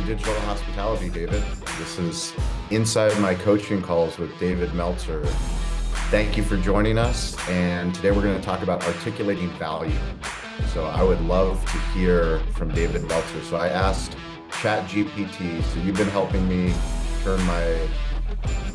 digital hospitality, David. This is Inside My Coaching Calls with David Meltzer. Thank you for joining us. And today we're going to talk about articulating value. So I would love to hear from David Meltzer. So I asked ChatGPT, so you've been helping me turn my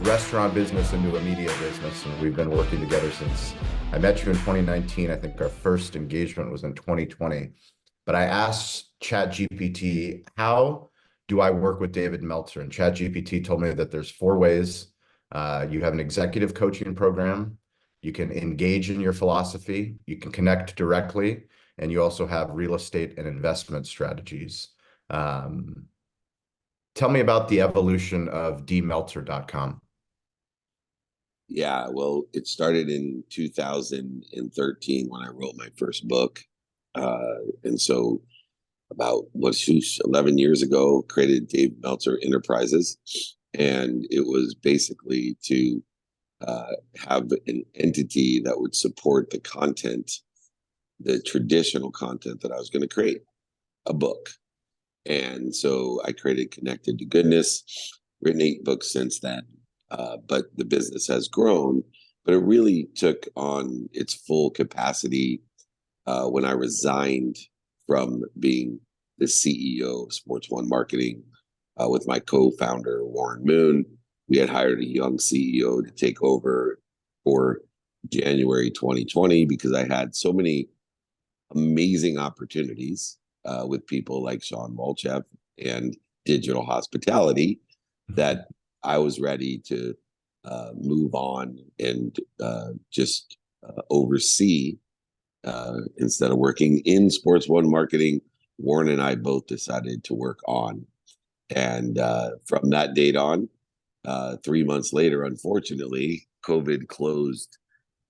restaurant business into a media business. And we've been working together since I met you in 2019. I think our first engagement was in 2020. But I asked ChatGPT, how do I work with David Meltzer? And ChatGPT told me that there's 4 ways. You have an executive coaching program. You can engage in your philosophy. You can connect directly. And you also have real estate and investment strategies. Tell me about the evolution of dmeltzer.com. Yeah, well, it started in 2013 when I wrote my first book. And so about 11 years ago, created David Meltzer Enterprises. And it was basically to have an entity that would support the content, the traditional content that I was going to create, a book. And so I created Connected to Goodness, written 8 books since then. But the business has grown, but it really took on its full capacity when I resigned from being the CEO of Sports One Marketing with my co-founder, Warren Moon. We had hired a young CEO to take over for January 2020 because I had so many amazing opportunities with people like Shawn Walchef and digital hospitality that I was ready to move on and just oversee. Instead of working in Sports One Marketing, Warren and I both decided to work on. And from that date on, 3 months later, unfortunately, COVID closed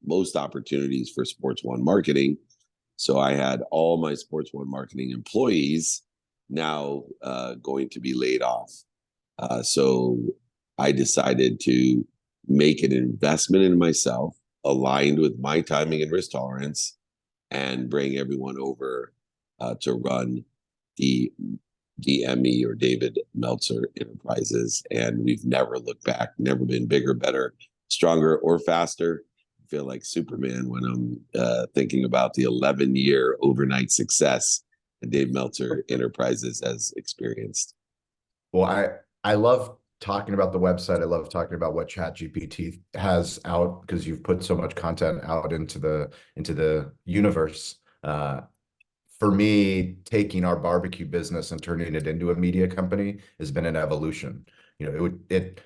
most opportunities for Sports One Marketing. So I had all my Sports One Marketing employees now going to be laid off. So I decided to make an investment in myself, aligned with my timing and risk tolerance, and bring everyone over to run the DME or David Meltzer Enterprises. And we've never looked back, never been bigger, better, stronger, or faster. I feel like Superman when I'm thinking about the 11-year overnight success that Dave Meltzer Enterprises has experienced. Well, I love talking about the website. I love talking about what ChatGPT has out because you've put so much content out into the universe. For me, taking our barbecue business and turning it into a media company has been an evolution. You know, it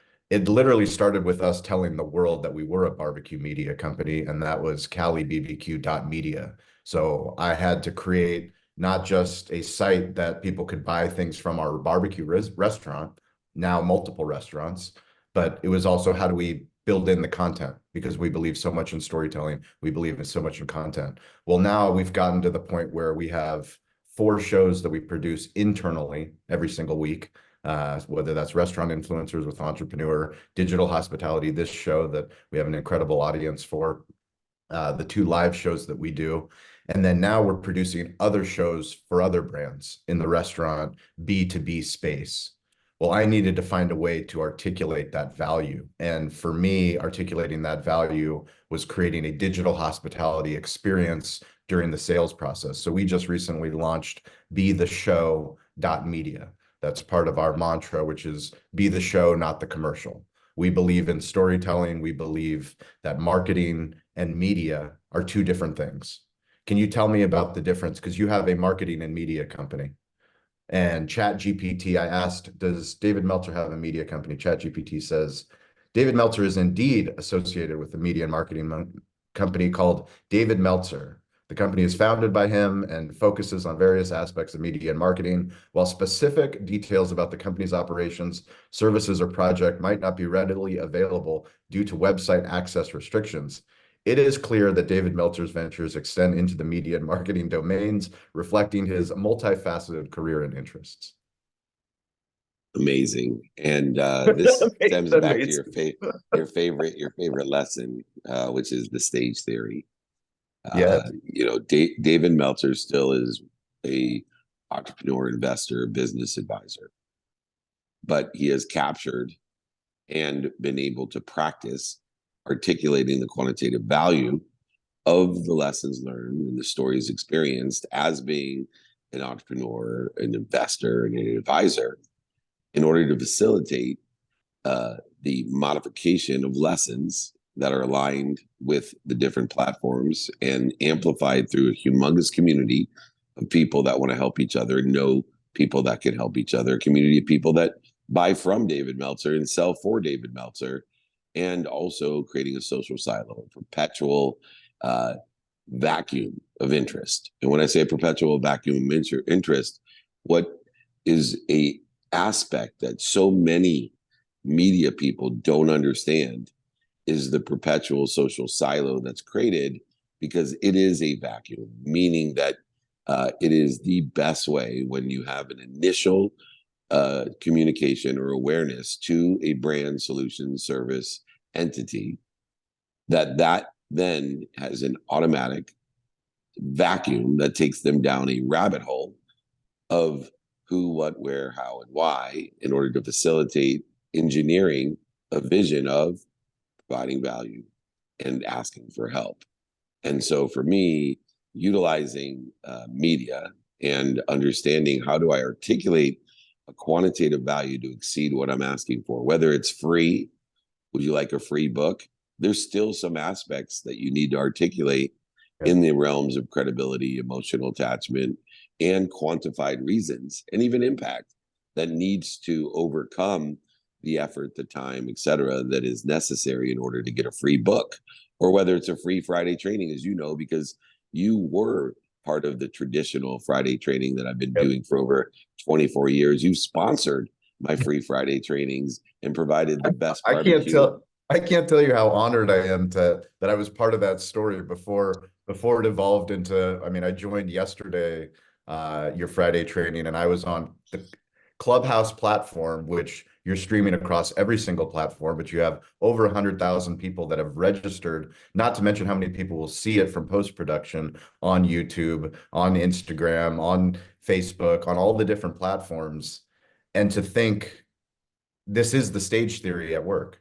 literally started with us telling the world that we were a barbecue media company, and that was CaliBBQ.media. So I had to create not just a site that people could buy things from our barbecue restaurant, now multiple restaurants, but it was also how do we build in the content because we believe so much in storytelling. We believe in so much in content. Well, now we've gotten to the point where we have 4 shows that we produce internally every single week, whether that's restaurant influencers with entrepreneur, digital hospitality, this show that we have an incredible audience for, the 2 live shows that we do. And then now we're producing other shows for other brands in the restaurant B2B space. Well, I needed to find a way to articulate that value. And for me, articulating that value was creating a digital hospitality experience during the sales process. So we just recently launched BeTheShow.media. That's part of our mantra, which is be the show, not the commercial. We believe in storytelling. We believe that marketing and media are 2 different things. Can you tell me about the difference? Because you have a marketing and media company. And ChatGPT, I asked, does David Meltzer have a media company? ChatGPT says, David Meltzer is indeed associated with a media and marketing company called David Meltzer. The company is founded by him and focuses on various aspects of media and marketing. While specific details about the company's operations, services, or project might not be readily available due to website access restrictions, it is clear that David Meltzer's ventures extend into the media and marketing domains, reflecting his multifaceted career and interests. Amazing. And this stems back to your favorite lesson, which is the stage theory. David Meltzer still is a entrepreneur, investor, business advisor. but he has captured and been able to practice articulating the quantitative value of the lessons learned and the stories experienced as being an entrepreneur, an investor, and an advisor in order to facilitate the modification of lessons that are aligned with the different platforms and amplified through a humongous community of people that want to help each other, know people that can help each other, a community of people that buy from David Meltzer and sell for David Meltzer, and also creating a social silo, a perpetual vacuum of interest. And when I say perpetual vacuum of interest, what is a aspect that so many media people don't understand is the perpetual social silo that's created, because it is a vacuum, meaning that it is the best way when you have an initial communication or awareness to a brand, solution, service entity, that then has an automatic vacuum that takes them down a rabbit hole of who, what, where, how, and why, in order to facilitate engineering a vision of providing value and asking for help. And so for me, utilizing media and understanding how do I articulate a quantitative value to exceed what I'm asking for, whether it's free, would you like a free book? There's still some aspects that you need to articulate in the realms of credibility, emotional attachment, and quantified reasons, and even impact that needs to overcome the effort, the time, et cetera, that is necessary in order to get a free book, or whether it's a free Friday training, as you know, because you were part of the traditional Friday training that I've been doing for over 24 years. You've sponsored my free Friday trainings and provided the best barbecue. I can't tell you how honored I am that I was part of that story before it evolved into, I mean, I joined yesterday, your Friday training, and I was on the Clubhouse platform, which you're streaming across every single platform, but you have over 100,000 people that have registered, not to mention how many people will see it from post-production on YouTube, on Instagram, on Facebook, on all the different platforms. And to think this is the stage theory at work.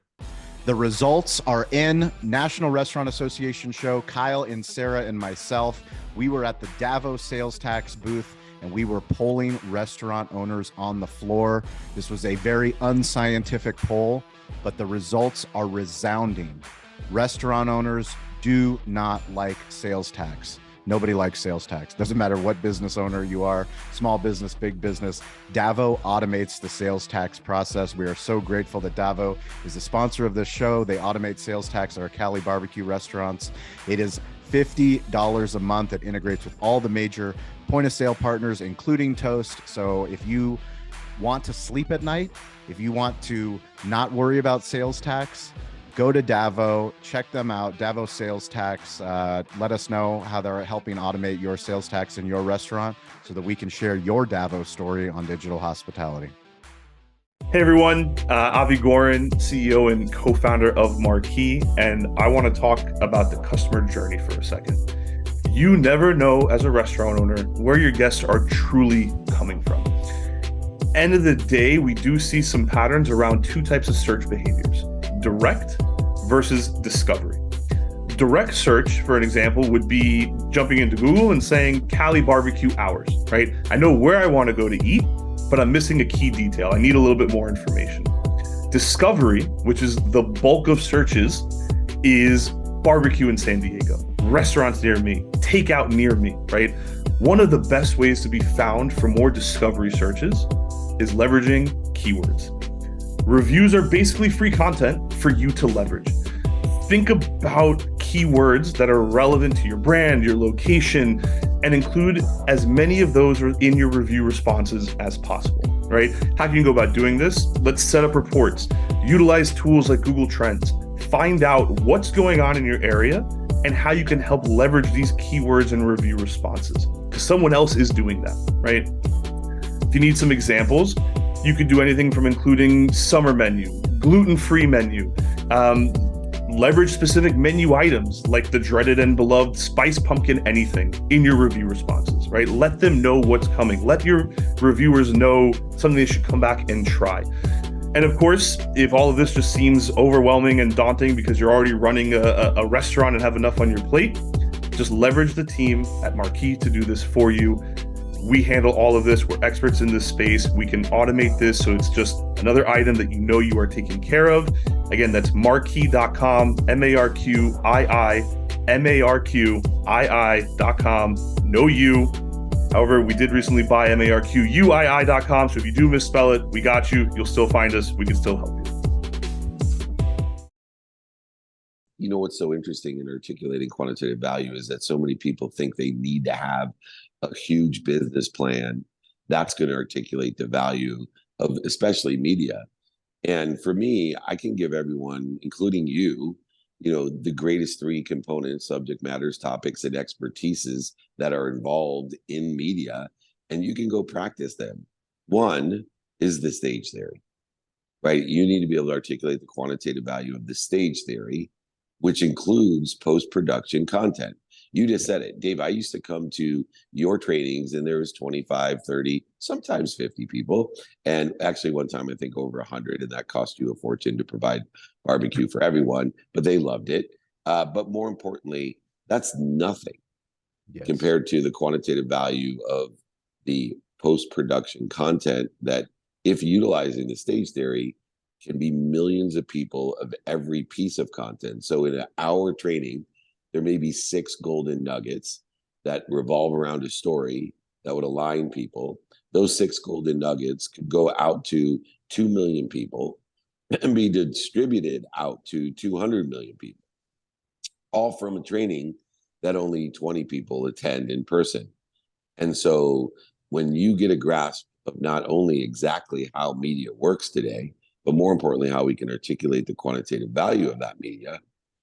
The results are in. National Restaurant Association show. Kyle and Sarah and myself, we were at the Davos sales tax booth, and we were polling restaurant owners on the floor. This was a very unscientific poll, but the results are resounding. Restaurant owners do not like sales tax. Nobody likes sales tax. Doesn't matter what business owner you are, small business, big business. Davo automates the sales tax process. We are so grateful that Davo is the sponsor of this show. They automate sales tax at our Cali barbecue restaurants. It is $50 a month. It integrates with all the major point of sale partners, including Toast. So if you want to sleep at night, if you want to not worry about sales tax, go to Davo, check them out, Davo Sales Tax. Let us know how they're helping automate your sales tax in your restaurant so that we can share your Davo story on digital hospitality. Hey everyone, Avi Gorin, CEO and co-founder of Marquee, and I want to talk about the customer journey for a second. You never know as a restaurant owner where your guests are truly coming from. End of the day, we do see some patterns around two types of search behaviors: direct versus discovery. Direct search, for an example, would be jumping into Google and saying Cali barbecue hours, right? I know where I want to go to eat, but I'm missing a key detail. I need a little bit more information. Discovery, which is the bulk of searches, is barbecue in San Diego, restaurants near me, takeout near me, right? One of the best ways to be found for more discovery searches is leveraging keywords. Reviews are basically free content for you to leverage. Think about keywords that are relevant to your brand, your location, and include as many of those in your review responses as possible, right? How can you go about doing this? Let's set up reports, utilize tools like Google Trends, find out what's going on in your area and how you can help leverage these keywords and review responses, because someone else is doing that, right? If you need some examples, you could do anything from including summer menu, gluten-free menu, leverage specific menu items like the dreaded and beloved spice pumpkin anything in your review responses, right? Let them know what's coming. Let your reviewers know something they should come back and try. And of course, if all of this just seems overwhelming and daunting because you're already running a restaurant and have enough on your plate, just leverage the team at Marquee to do this for you. We handle all of this. We're experts in this space. We can automate this so it's just another item that you know you are taking care of. Again, that's marquee.com, marquii.com. No you. However, we did recently buy marquii.com. So if you do misspell it, we got you. You'll still find us. We can still help you. You know what's so interesting in articulating quantitative value is that so many people think they need to have a huge business plan that's going to articulate the value of especially media. And for me, I can give everyone, including you, the greatest three components: subject matters, topics, and expertises that are involved in media, and you can go practice them. One is the stage theory, right? You need to be able to articulate the quantitative value of the stage theory, which includes post-production content. You just said it, Dave. I used to come to your trainings and there was 25, 30, sometimes 50 people. And actually one time, I think over 100, and that cost you a fortune to provide barbecue for everyone, but they loved it. But more importantly, that's nothing compared to the quantitative value of the post-production content that, if utilizing the stage theory, can be millions of people of every piece of content. So in an hour training, there may be 6 golden nuggets that revolve around a story that would align people. Those 6 golden nuggets could go out to 2 million people and be distributed out to 200 million people, all from a training that only 20 people attend in person. And so when you get a grasp of not only exactly how media works today, but more importantly, how we can articulate the quantitative value of that media,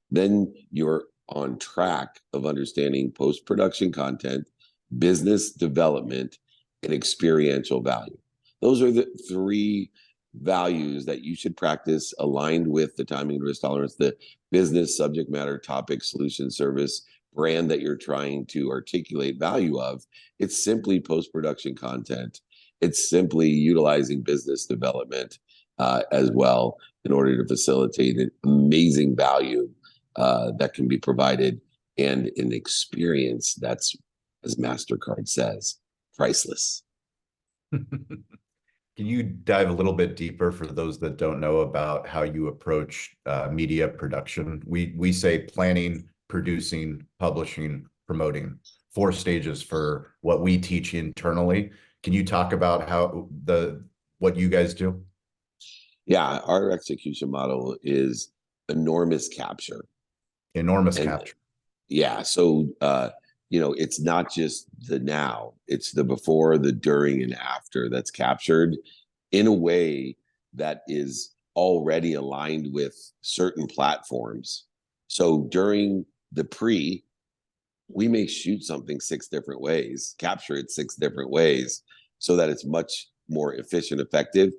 then you're on track of understanding post-production content, business development, and experiential value. Those are the 3 values that you should practice, aligned with the timing and risk tolerance, the business, subject matter, topic, solution, service, brand that you're trying to articulate value of. It's simply post-production content. It's simply utilizing business development as well in order to facilitate an amazing value that can be provided, and an experience that's, as MasterCard says, priceless. Can you dive a little bit deeper for those that don't know about how you approach media production? We say planning, producing, publishing, promoting, 4 stages for what we teach internally. Can you talk about what you guys do? Yeah, our execution model is enormous capture. Capture. Yeah. So, it's not just the now, it's the before, the during, and after that's captured in a way that is already aligned with certain platforms. So during the pre, we may shoot something 6 different ways, capture it 6 different ways, so that it's much more efficient, effective,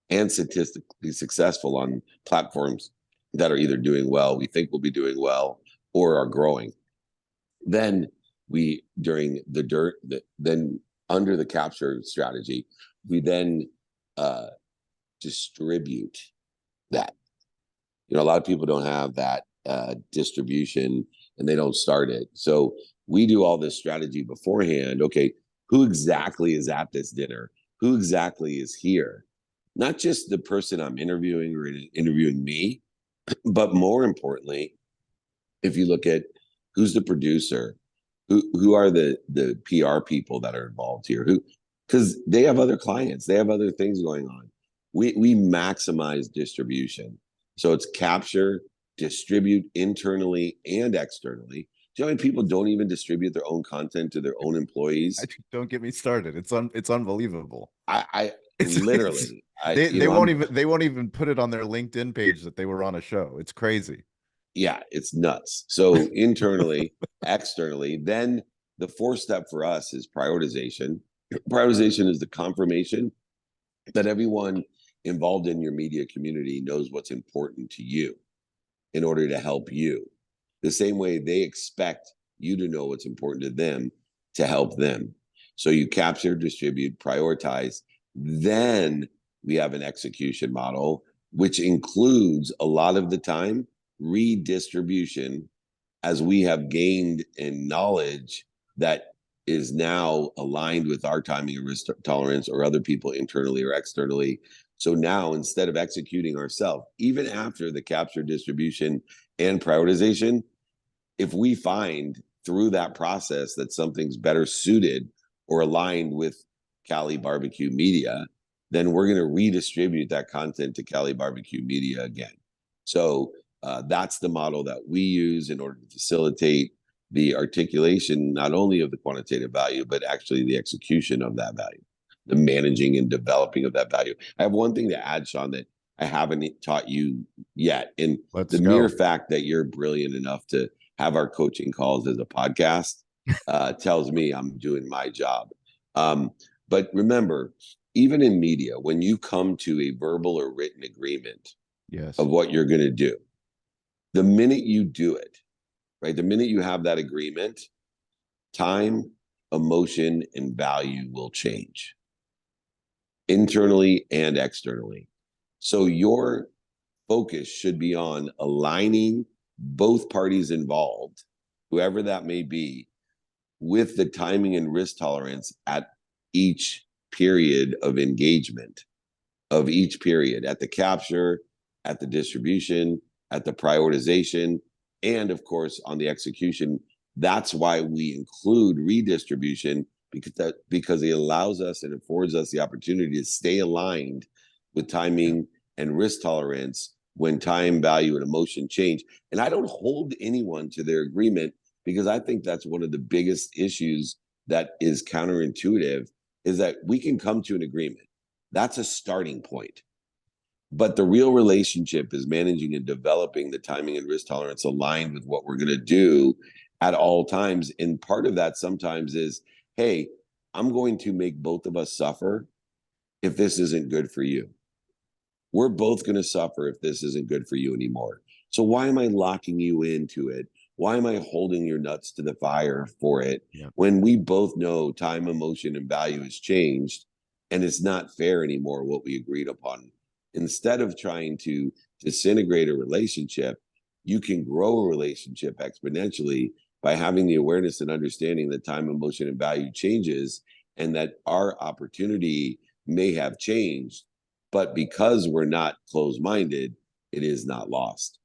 and statistically successful on platforms that are either doing well, we think will be doing well, or are growing. Then then under the capture strategy, we then distribute that. A lot of people don't have that distribution, and they don't start it. So we do all this strategy beforehand. Okay, who exactly is at this dinner? Who exactly is here? Not just the person I'm interviewing or interviewing me, but more importantly, if you look at who's the producer, who are the PR people that are involved here, because they have other clients, they have other things going on. We maximize distribution. So it's capture, distribute internally and externally. Do you know how many people don't even distribute their own content to their own employees? Don't get me started. It's unbelievable. It's literally. They won't even put it on their LinkedIn page that they were on a show. It's crazy. Yeah, it's nuts. So internally, externally, then the 4th step for us is prioritization. Prioritization is the confirmation that everyone involved in your media community knows what's important to you in order to help you. The same way they expect you to know what's important to them to help them. So you capture, distribute, prioritize, then we have an execution model, which includes a lot of the time redistribution, as we have gained in knowledge that is now aligned with our timing and risk tolerance or other people internally or externally. So now, instead of executing ourselves, even after the capture, distribution, and prioritization, if we find through that process that something's better suited or aligned with Cali Barbecue Media, then we're going to redistribute that content to Cali Barbecue Media again. So that's the model that we use in order to facilitate the articulation, not only of the quantitative value, but actually the execution of that value, the managing and developing of that value. I have one thing to add, Shawn, that I haven't taught you yet. And mere fact that you're brilliant enough to have our coaching calls as a podcast tells me I'm doing my job. But remember, even in media, when you come to a verbal or written agreement of what you're going to do, the minute you do it, right, the minute you have that agreement, time, emotion, and value will change internally and externally. So your focus should be on aligning both parties involved, whoever that may be, with the timing and risk tolerance at each period of engagement, of each period, at the capture, at the distribution, at the prioritization, and of course on the execution. That's why we include redistribution, because it allows us and affords us the opportunity to stay aligned with timing and risk tolerance when time, value, and emotion change. And I don't hold anyone to their agreement, because I think that's one of the biggest issues that is counterintuitive, is that we can come to an agreement. That's a starting point. But the real relationship is managing and developing the timing and risk tolerance aligned with what we're going to do at all times. And part of that sometimes is, hey, I'm going to make both of us suffer if this isn't good for you. We're both going to suffer if this isn't good for you anymore. So why am I locking you into it? Why am I holding your nuts to the fire for it when we both know time, emotion, and value has changed, and it's not fair anymore what we agreed upon? Instead of trying to disintegrate a relationship, you can grow a relationship exponentially by having the awareness and understanding that time, emotion, and value changes, and that our opportunity may have changed, but because we're not closed-minded, it is not lost.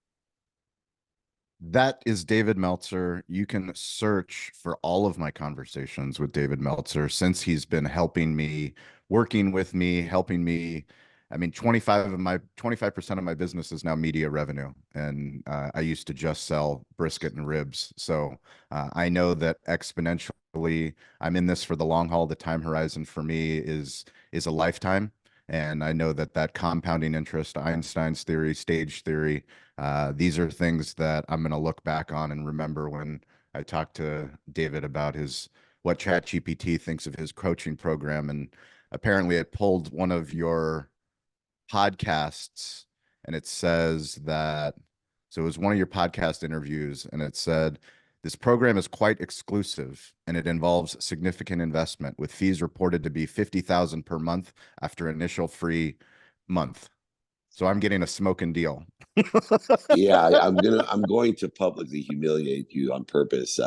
That is David Meltzer. You can search for all of my conversations with David Meltzer since he's been helping me, working with me, helping me. I mean, 25% of my business is now media revenue, and I used to just sell brisket and ribs. So I know that exponentially, I'm in this for the long haul. The time horizon for me is a lifetime, and I know that compounding interest, Einstein's theory, stage theory, these are things that I'm going to look back on and remember when I talked to David about what ChatGPT thinks of his coaching program, and apparently it pulled one of your podcasts, and it says that, so it was one of your podcast interviews, and it said, this program is quite exclusive and it involves significant investment, with fees reported to be $50,000 per month after initial free month. So I'm getting a smoking deal. Yeah, I'm going to publicly humiliate you on purpose.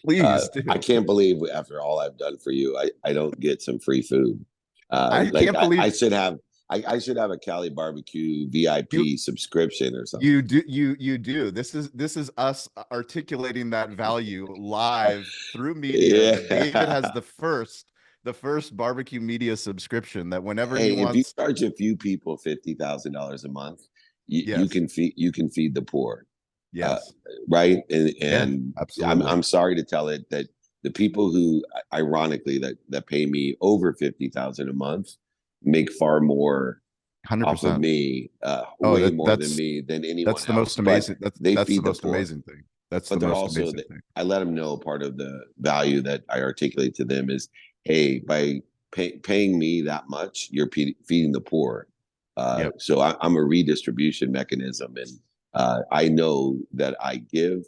Please do. I can't believe after all I've done for you, I don't get some free food. I can't believe I should have a Cali Barbecue VIP subscription or something. You do. This is us articulating that value live through media. That David has the first barbecue media subscription that whenever he wants. If you charge a few people $50,000 a month, you can feed the poor. Yes. Right. And absolutely. I'm sorry to tell it that the people who, ironically, that pay me over $50,000 a month make far more 100% off of me, way more than me, than anyone else. That's the most amazing. That's the most amazing thing. That's the most amazing thing. I let them know part of the value that I articulate to them is, hey, by paying me that much, you're feeding the poor. So I'm a redistribution mechanism, and I know that I give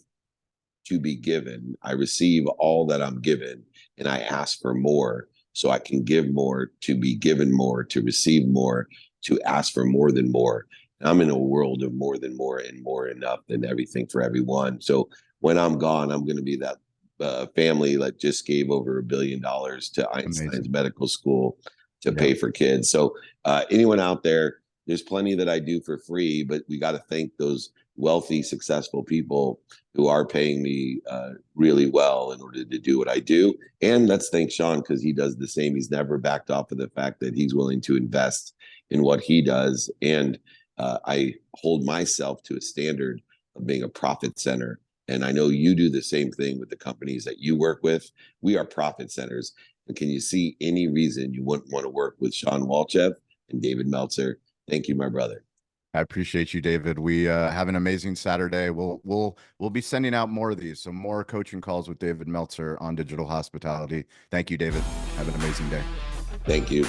to be given. I receive all that I'm given, and I ask for more, so I can give more, to be given more, to receive more, to ask for more than more. I'm in a world of more than more and more enough than everything for everyone. So when I'm gone, I'm going to be that family that just gave over $1 billion to Einstein's Amazing. medical school to Yeah. pay for kids. So anyone out there, there's plenty that I do for free, but we got to thank those wealthy, successful people who are paying me really well in order to do what I do. And let's thank Shawn, because he does the same. He's never backed off of the fact that he's willing to invest in what he does. And I hold myself to a standard of being a profit center. And I know you do the same thing with the companies that you work with. We are profit centers. And can you see any reason you wouldn't want to work with Shawn Walchef and David Meltzer? Thank you, my brother. I appreciate you, David. We have an amazing Saturday. We'll be sending out more of these, so more coaching calls with David Meltzer on digital hospitality. Thank you, David. Have an amazing day. Thank you.